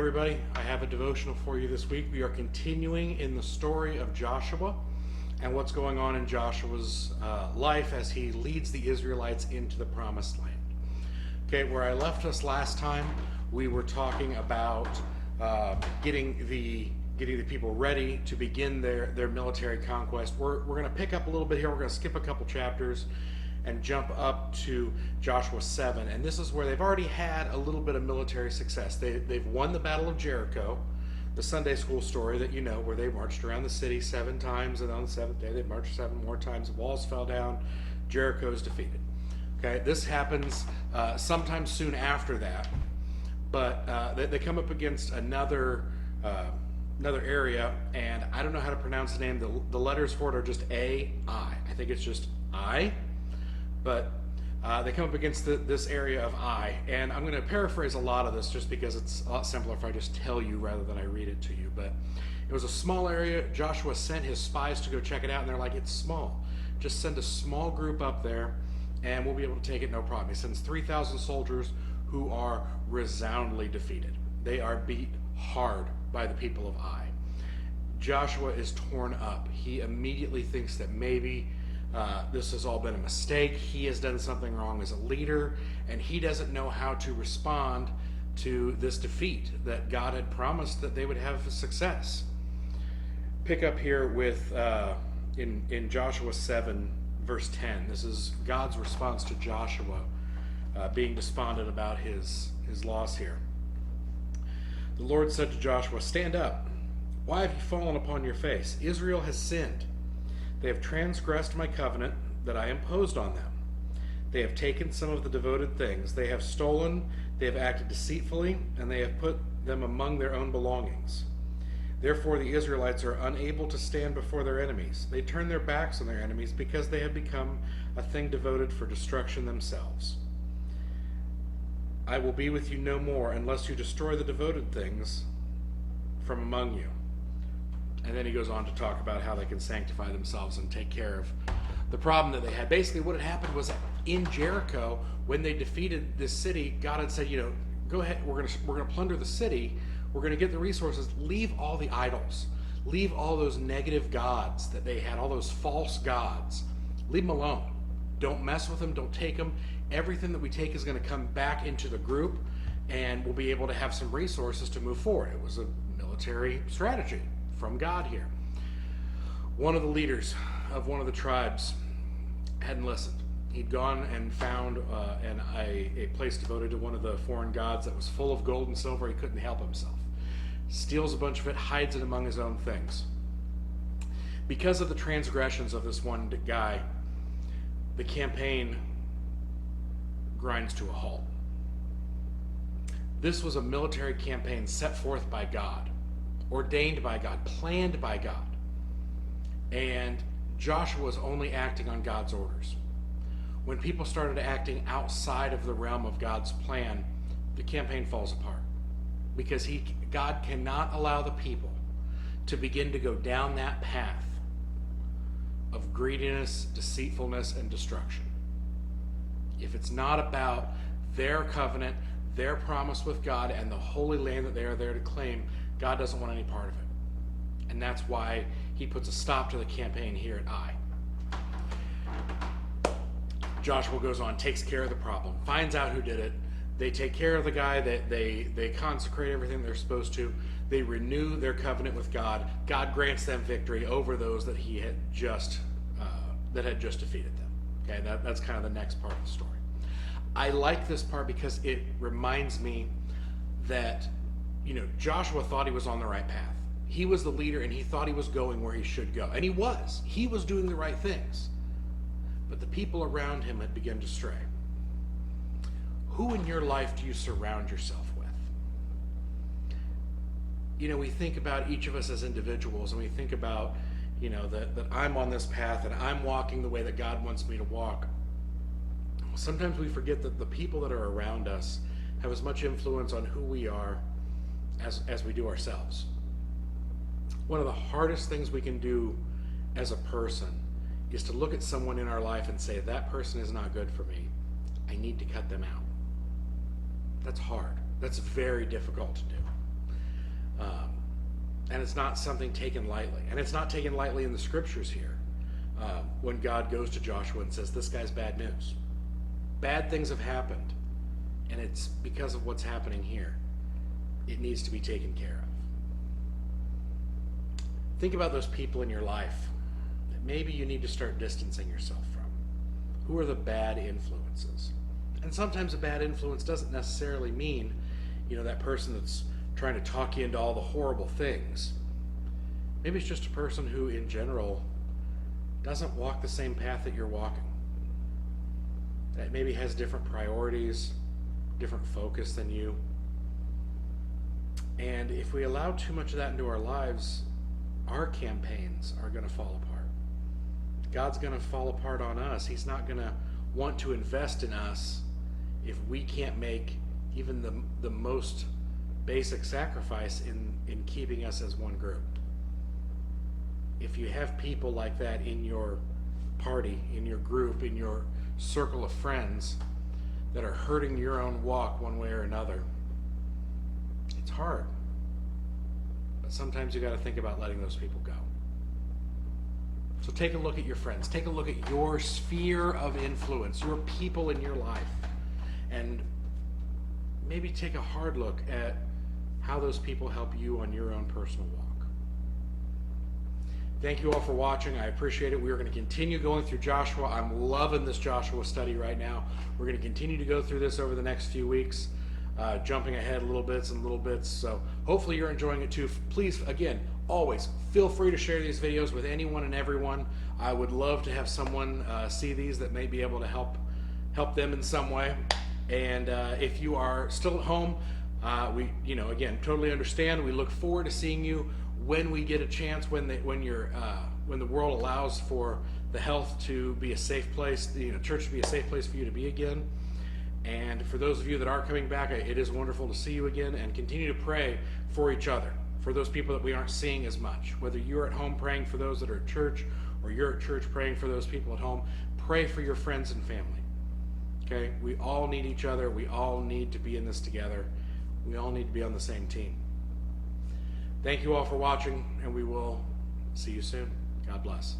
everybody. I have a devotional for you this week. We are continuing in the story of Joshua and what's going on in Joshua's life as he leads the Israelites into the promised land. Okay, where I left us last time, we were talking about getting the people ready to begin their military conquest. We're going to pick up a little bit here. We're going to skip a couple chapters and jump up to Joshua 7. And this is where they've already had a little bit of military success. They've won the Battle of Jericho, the Sunday school story that you know, where they marched around the city 7 times, and on the 7th day they marched 7 more times. The walls fell down. Jericho's defeated. Okay, this happens sometime soon after that. But they come up against another area, and I don't know how to pronounce the name. The letters for it are just A-I. I think it's just I. But they come up against this area of Ai, and I'm going to paraphrase a lot of this just because it's a lot simpler if I just tell you rather than I read it to you. But it was a small area. Joshua sent his spies to go check it out, and they're like, it's small. Just send a small group up there, and we'll be able to take it, no problem. He sends 3,000 soldiers who are resoundingly defeated. They are beat hard by the people of Ai. Joshua is torn up. He immediately thinks that maybe this has all been a mistake. He has done something wrong as a leader, and he doesn't know how to respond to this defeat that God had promised that they would have success. Pick up here with in Joshua 7, verse 10. This is God's response to Joshua being despondent about his loss here. The Lord said to Joshua, "Stand up. Why have you fallen upon your face? Israel has sinned. They have transgressed my covenant that I imposed on them. They have taken some of the devoted things. They have stolen, they have acted deceitfully, and they have put them among their own belongings. Therefore the Israelites are unable to stand before their enemies. They turn their backs on their enemies because they have become a thing devoted for destruction themselves. I will be with you no more unless you destroy the devoted things from among you." And then he goes on to talk about how they can sanctify themselves and take care of the problem that they had. Basically, what had happened was that in Jericho, when they defeated this city, God had said, go ahead, we're gonna plunder the city, we're gonna get the resources, leave all the idols, leave all those negative gods that they had, all those false gods, leave them alone. Don't mess with them, don't take them. Everything that we take is gonna come back into the group, and we'll be able to have some resources to move forward. It was a military strategy from God here. One of the leaders of one of the tribes hadn't listened. He'd gone and found a place devoted to one of the foreign gods that was full of gold and silver. He couldn't help himself. Steals a bunch of it, hides it among his own things. Because of the transgressions of this one guy, the campaign grinds to a halt. This was a military campaign set forth by God, ordained by God, planned by God. And Joshua was only acting on God's orders. When people started acting outside of the realm of God's plan, the campaign falls apart. Because God cannot allow the people to begin to go down that path of greediness, deceitfulness, and destruction. If it's not about their covenant, their promise with God, and the holy land that they are there to claim, God doesn't want any part of it. And that's why he puts a stop to the campaign here at Ai. Joshua goes on, takes care of the problem, finds out who did it. They take care of the guy, they consecrate everything they're supposed to. They renew their covenant with God. God grants them victory over those that he had just defeated them. Okay, that's kind of the next part of the story. I like this part because it reminds me that Joshua thought he was on the right path. He was the leader, and he thought he was going where he should go. And he was. He was doing the right things. But the people around him had begun to stray. Who in your life do you surround yourself with? We think about each of us as individuals, and we think about, that I'm on this path, and I'm walking the way that God wants me to walk. Sometimes we forget that the people that are around us have as much influence on who we are as we do ourselves. One of the hardest things we can do as a person is to look at someone in our life and say, that person is not good for me. I need to cut them out. That's hard. That's very difficult to do. Um, and it's not something taken lightly. And it's not taken lightly in the scriptures here. When God goes to Joshua and says, this guy's bad news. Bad things have happened. And it's because of what's happening here. It needs to be taken care of. Think about those people in your life that maybe you need to start distancing yourself from. Who are the bad influences? And sometimes a bad influence doesn't necessarily mean, that person that's trying to talk you into all the horrible things. Maybe it's just a person who, in general, doesn't walk the same path that you're walking. That maybe has different priorities, different focus than you. And if we allow too much of that into our lives, our campaigns are going to fall apart. God's going to fall apart on us. He's not going to want to invest in us if we can't make even the most basic sacrifice in keeping us as one group. If you have people like that in your party, in your group, in your circle of friends that are hurting your own walk one way or another, it's hard. But sometimes you got to think about letting those people go. So take a look at your friends. Take a look at your sphere of influence, your people in your life, and maybe take a hard look at how those people help you on your own personal walk. Thank you all for watching. I appreciate it. We are going to continue going through Joshua. I'm loving this Joshua study right now. We're going to continue to go through this over the next few weeks, jumping ahead little bits. So hopefully you're enjoying it too. Please, again, always feel free to share these videos with anyone and everyone. I would love to have someone see these that may be able to help them in some way. And if you are still at home, we, again, totally understand. We look forward to seeing you when we get a chance, when the world allows for the health to be a safe place, church to be a safe place for you to be again. And for those of you that are coming back, it is wonderful to see you again, and continue to pray for each other, for those people that we aren't seeing as much. Whether you're at home praying for those that are at church, or you're at church praying for those people at home, pray for your friends and family. Okay? We all need each other. We all need to be in this together. We all need to be on the same team. Thank you all for watching, and we will see you soon. God bless.